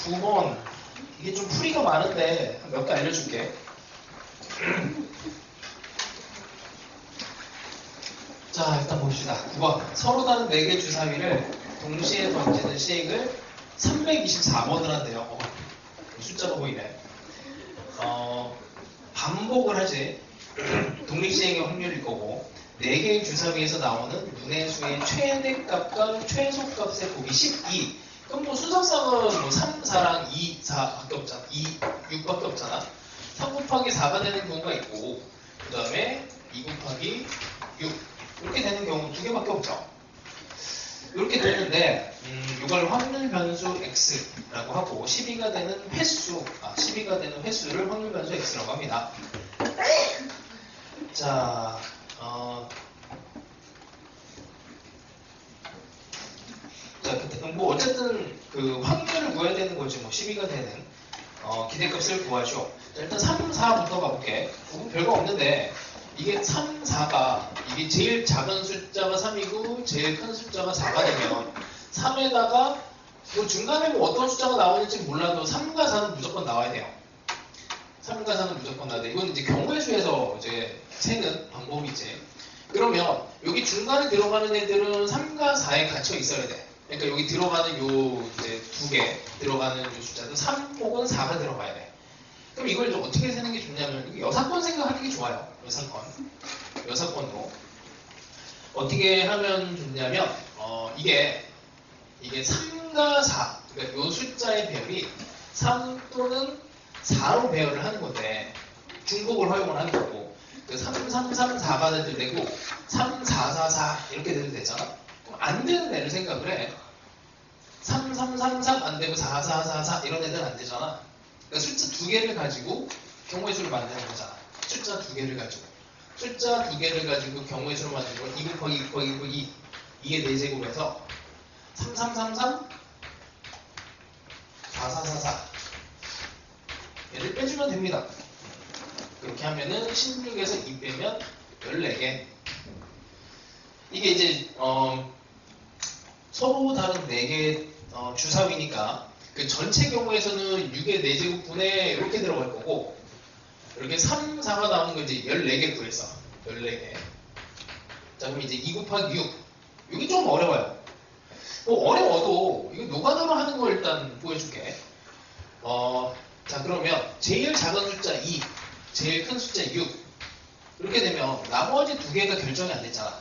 9번. 이게 좀 풀이가 많은데 몇 개 알려줄게. 자, 일단 봅시다. 9번. 서로 다른 4개 주사위를 동시에 던지는 시행을 324번을 한대요. 숫자가 보이네. 반복을 하지. 독립시행의 확률일 거고, 4개의 주사위에서 나오는 눈의 수의 최대값과 최소값의 곱이 12. 그럼 뭐 순서상은 뭐 3, 4랑 2, 4밖에 없잖아. 2, 6밖에 없잖아. 3 곱하기 4가 되는 경우가 있고, 그 다음에 2 곱하기 6. 이렇게 되는 경우 2개밖에 없죠. 이렇게 되는데, 이걸 확률 변수 x라고 하고, 12가 되는 횟수를 확률 변수 x라고 합니다. 자, 뭐 어쨌든 그 확률을 구해야 되는 거지. 뭐 12가 되는 기대값을 구하죠. 자, 일단 3, 4부터 가볼게. 별거 없는데 이게 3, 4가 이게 제일 작은 숫자가 3이고 제일 큰 숫자가 4가 되면 3에다가 뭐 중간에 뭐 어떤 숫자가 나오는지 몰라도 3과 4는 무조건 나와야 돼요. 3과 4는 무조건 나와야 돼. 이건 이제 경우의 수에서 이제 세는 방법이지. 그러면 여기 중간에 들어가는 애들은 3과 4에 갇혀 있어야 돼. 그러니까 여기 들어가는 요 이제 2개 들어가는 요 숫자도 3 혹은 4가 들어가야 돼. 그럼 이걸 좀 어떻게 세는 게 좋냐면 여사건 생각하는 게 좋아요. 여사건도 어떻게 하면 좋냐면 이게 3과 4 그러니까 요 숫자의 배열이 3 또는 4로 배열을 하는 건데 중복을 활용을 하는 거고 3, 3, 3, 4가 돼도 되고 3, 4, 4, 4 이렇게 돼도 되잖아. 그럼 안 되는 애를 생각을 해. 3, 3, 3, 3 안 되고 4, 4, 4, 4 이런 애들은 안 되잖아. 그러니까 숫자 2개를 가지고 경우의 수를 만드는 거잖아. 숫자 2개를 가지고 경우의 수를 만드는 건 2 곱하기 2 곱하기 2 곱하기 2의 4제곱에서 3, 3, 3, 3 4, 4, 4, 4 얘를 빼주면 됩니다. 그렇게 하면은 16에서 2 빼면 14개. 이게 이제 서로 다른 4개 주사위니까 그 전체 경우에서는 6의 4제곱분에 이렇게 들어갈 거고 이렇게 3, 4가 나오는 거 이제 14개 구했어. 14개. 자, 그럼 이제 2 곱하기 6. 이게 좀 어려워요. 뭐 어려워도 이거 노가다로 하는 거 일단 보여줄게. 자, 그러면 제일 작은 숫자 2, 제일 큰 숫자 6. 이렇게 되면 나머지 2개가 결정이 안 됐잖아.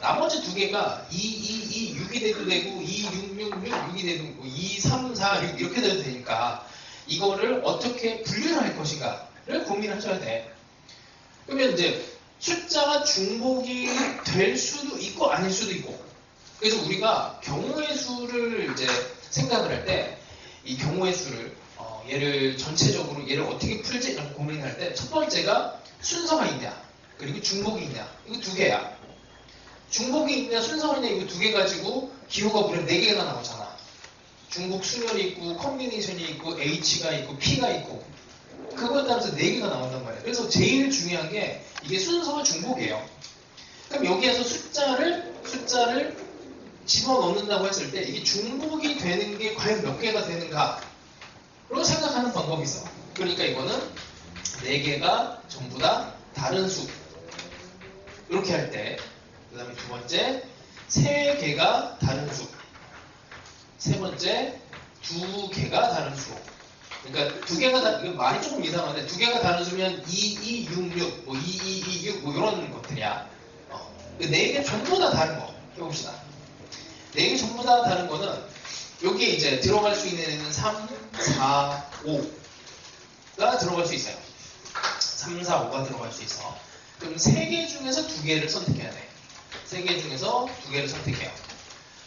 나머지 2개가 2, 6이 돼도 되고 2, 6, 6, 6이 돼도 되고 2, 3, 4, 6 이렇게 돼도 되니까 이거를 어떻게 분류를 할 것인가를 고민을 하셔야 돼. 그러면 이제 숫자가 중복이 될 수도 있고 아닐 수도 있고 그래서 우리가 경우의 수를 이제 생각을 할 때 이 경우의 수를 얘를 전체적으로 얘를 어떻게 풀지? 라고 고민할 때 첫 번째가 순서가 있냐 그리고 중복이 있냐 이거 2개야. 중복이 있냐 순서가 있냐 이거 2개 가지고 기호가 무려 4개가 나오잖아. 중복 순열이 있고 컨비네이션이 있고 H가 있고 P가 있고 그거에 따라서 4개가 나온단 말이야. 그래서 제일 중요한 게 이게 순서가 중복이에요. 그럼 여기에서 숫자를 집어넣는다고 했을 때 이게 중복이 되는 게 과연 몇 개가 되는가로 생각하는 방법이 있어. 그러니까 이거는 4개가 전부 다 다른 수 이렇게 할 때 그 다음에 두 번째 3개가 다른 수 세 번째 2개가 다른 수 그러니까 2개가 이거 말이 조금 이상한데 2개가 다른 수면 2, 2, 6, 6 뭐 2, 2, 2, 6 뭐 이런 것들이야. 4개 전부 다 다른 거 해봅시다. 4개 전부 다 다른 거는 여기에 이제 들어갈 수 있는 애는 3, 4, 5가 들어갈 수 있어요. 3, 4, 5가 들어갈 수 있어. 그럼 3개 중에서 2개를 선택해야 돼. 3개 중에서 2개를 선택해요.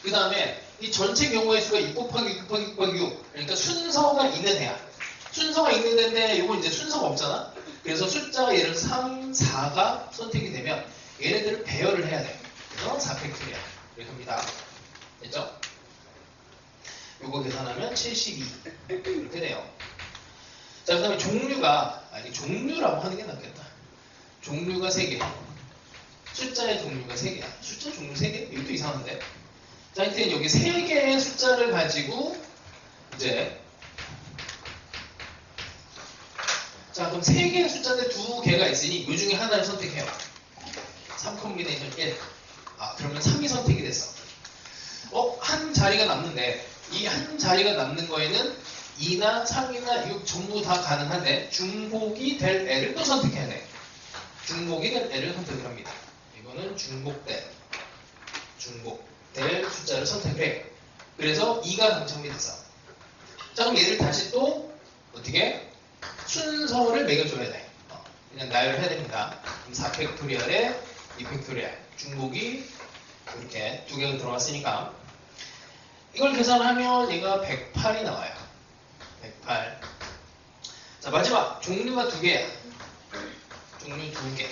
그 다음에 이 전체 경우의 수가 6 곱하기 6 곱하기 6 곱하기 6 그러니까 순서가 있는 애야. 순서가 있는 애인데 이건 이제 순서가 없잖아. 그래서 숫자가 예를 3, 4가 선택이 되면 얘네들을 배열을 해야 돼. 그래서 4팩토리얼 이렇게 합니다. 됐죠? 요거 계산하면 72 이렇게 돼요. 자, 그 다음에 종류가 종류라고 하는 게 낫겠다. 종류가 3개. 숫자의 종류가 3개야. 숫자 종류 3개? 이것도 이상한데. 자, 하여튼 여기 3개의 숫자를 가지고 이제 자, 그럼 3개의 숫자인데 2개가 있으니 이 중에 하나를 선택해요. 3 콤비네이션 1. 아, 그러면 3이 선택이 됐어. 한 자리가 남는데 이 한 자리가 남는 거에는 2나 3이나 6 전부 다 가능한데 중복이 될 애를 또 선택해야 돼. 중복이 될 애를 선택을 합니다. 이거는 중복될 숫자를 선택을 해요. 그래서 2가 당첨이 됐어. 자, 그럼 얘를 다시 또 어떻게 순서를 매겨줘야 돼. 그냥 나열해야 됩니다. 그럼 4팩토리얼에 2팩토리얼 중복이 이렇게 2개가 들어갔으니까 이걸 계산하면 얘가 108이 나와요. 108. 자, 마지막 종류가 2개야. 종류 2개.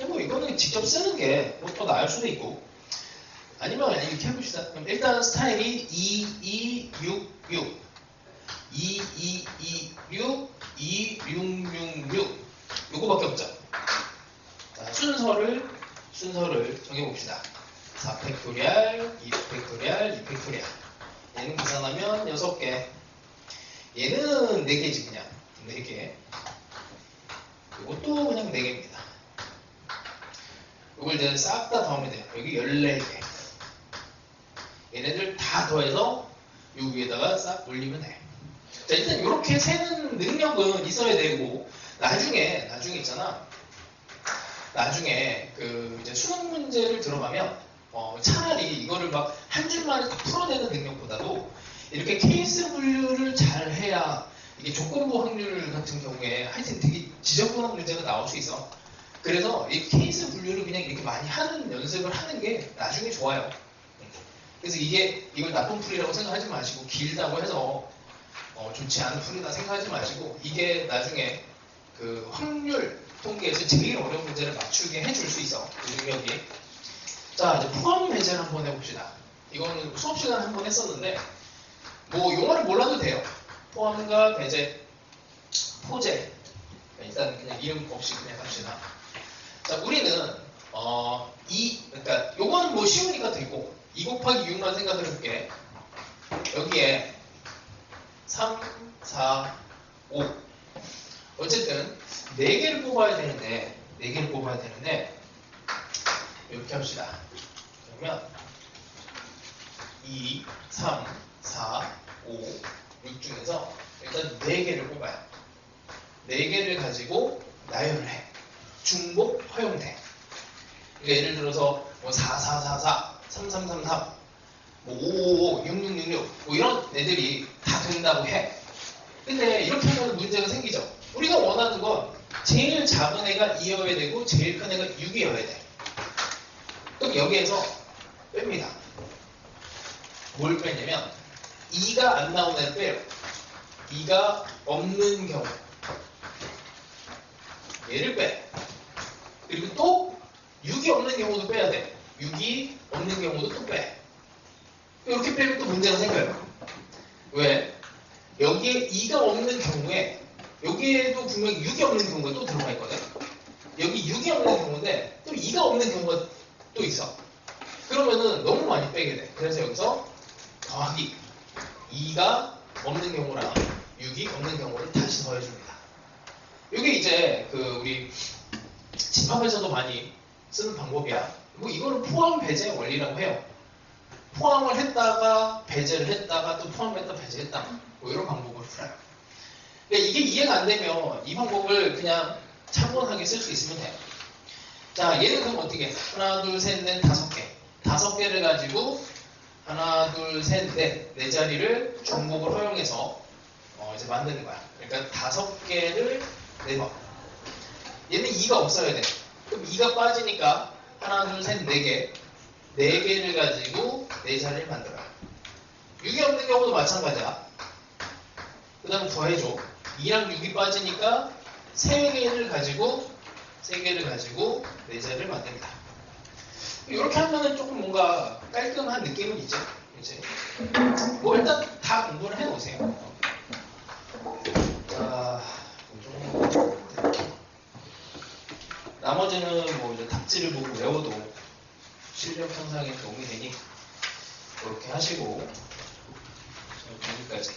뭐 이거는 직접 쓰는 게 뭐 더 나을 수도 있고, 아니면 이렇게 해봅시다. 그럼 일단 스타일이 2266 2226 2666 요거밖에 없죠. 자, 순서를 정해봅시다. 4팩토리얼, 2팩토리얼, 2팩토리얼. 얘는 계산하면 6개. 얘는 4개지 그냥. 4개. 이것도 그냥 4개입니다. 이걸 이제 싹 다 더하면 돼요. 여기 14개. 얘네들 다 더해서 요 위에다가 싹 올리면 돼. 자, 일단 이렇게 세는 능력은 있어야 되고, 나중에 있잖아. 나중에 이제 수능 문제를 들어가면 차라리 이거를 막 한 줄 만에 다 풀어내는 능력보다도 이렇게 케이스 분류를 잘 해야 이게 조건부 확률 같은 경우에 하여튼 되게 지저분한 문제가 나올 수 있어. 그래서 이 케이스 분류를 그냥 이렇게 많이 하는 연습을 하는 게 나중에 좋아요. 그래서 이걸 나쁜 풀이라고 생각하지 마시고, 길다고 해서 좋지 않은 풀이다 생각하지 마시고, 이게 나중에 그 확률 통계에서 제일 어려운 문제를 맞추게 해줄 수 있어. 그 능력이. 자, 이제 포함 배제를 한번 해봅시다. 이거는 수업 시간에 한번 했었는데, 뭐 용어를 몰라도 돼요. 포함과 배제, 포제. 일단 그냥 이름 없이 그냥 합시다. 자, 우리는 그러니까 요거는 뭐 쉬우니까 되고, 2 곱하기 6만 생각을 해볼게. 여기에 3, 4, 5. 어쨌든 4개를 뽑아야 되는데 이렇게 합시다. 그러면 2, 3, 4, 5, 6 중에서 일단 4개를 뽑아요. 4개를 가지고 나열을 해. 중복 허용돼. 그러니까 예를 들어서 뭐 4444, 3333, 뭐 555, 6666 뭐 이런 애들이 다 된다고 해. 근데 이렇게 하면 문제가 생기죠. 우리가 원하는 건 제일 작은 애가 2여야 되고 제일 큰 애가 6이어야 돼. 그럼 여기에서 뺍니다. 뭘 빼냐면 2가 안 나오는 애를 빼요. 2가 없는 경우 얘를 빼. 그리고 또 6이 없는 경우도 빼야 돼. 6이 없는 경우도 또 빼. 이렇게 빼면 또 문제가 생겨요. 왜? 여기에 2가 없는 경우에 여기에도 분명히 6이 없는 경우가 또 들어가 있거든. 여기 6이 없는 경우인데 또 2가 없는 경우가 또 있어. 그러면은 너무 많이 빼게 돼. 그래서 여기서 더하기 2가 없는 경우랑 6이 없는 경우를 다시 더해줍니다. 이게 이제 우리 집합에서도 많이 쓰는 방법이야. 뭐 이거는 포함 배제 원리라고 해요. 포함을 했다가 배제를 했다가 또 포함했다 배제했다 뭐 이런 방법으로 풀어요. 근데 이게 이해가 안 되면 이 방법을 그냥 차분하게 쓸 수 있으면 돼요. 자, 얘는 그럼 어떻게? 하나, 둘, 셋, 넷, 5개. 5개를 가지고 하나, 둘, 셋, 넷, 4자리를 중복을 허용해서 이제 만드는 거야. 그러니까 5개를 4번. 얘는 2가 없어야 돼. 그럼 2가 빠지니까 하나, 둘, 셋, 4개. 4개를 가지고 4자리를 만들어요. 6이 없는 경우도 마찬가지야. 그 다음에 더해줘. 2랑 6이 빠지니까 3개를 가지고 4자리를 만듭니다. 이렇게 하면은 조금 뭔가 깔끔한 느낌은 있죠. 이제 뭐 일단 다 공부를 해놓으세요. 자, 나머지는 뭐 이제 답지를 보고 외워도 실력 향상에 도움이 되니 그렇게 하시고 여기까지.